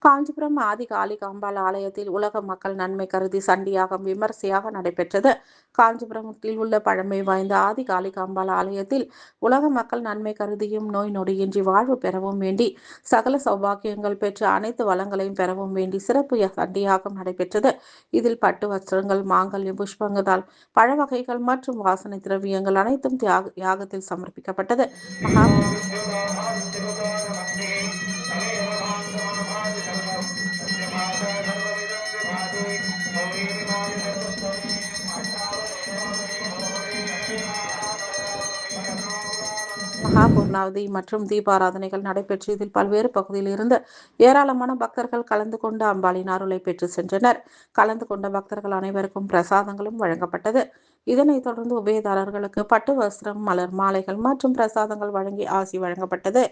காஞ்சிபுரம் ஆதி காளிகாம்பாள் ஆலயத்தில் உலக மக்கள் நன்மை கருதி சண்டியாகம் விமரிசையாக நடைபெற்றது. காஞ்சிபுரத்தில் உள்ள பழமை வாய்ந்த ஆதி காளிகாம்பாள் ஆலயத்தில் உலக மக்கள் நன்மை கருதியும் நோய் நொடியின்றி வாழ்வு பெறவும் வேண்டி சகல சௌபாக்கியங்கள் பெற்று அனைத்து வளங்களையும் பெறவும் வேண்டி சிறப்பு சண்டியாகம் நடைபெற்றது. இதில் பட்டு வஸ்திரங்கள், மாங்கல்யம், புஷ்பங்களால் பழ வகைகள் மற்றும் வாசனை திரவியங்கள் அனைத்தும் யாகத்தில் சமர்ப்பிக்கப்பட்டது. மகாபூர்ணாவதி மற்றும் தீபாராதனைகள் நடைபெற்று இதில் பல்வேறு பகுதியில் இருந்து ஏராளமான பக்தர்கள் கலந்து கொண்டு அம்பாளின் அருளை பெற்று சென்றனர். கலந்து கொண்ட பக்தர்கள் அனைவருக்கும் பிரசாதங்களும் வழங்கப்பட்டது. இதனைத் தொடர்ந்து உபயதாரர்களுக்கு பட்டு வஸ்திரம், மலர் மாலைகள் மற்றும் பிரசாதங்கள் வழங்கி ஆசி வழங்கப்பட்டது.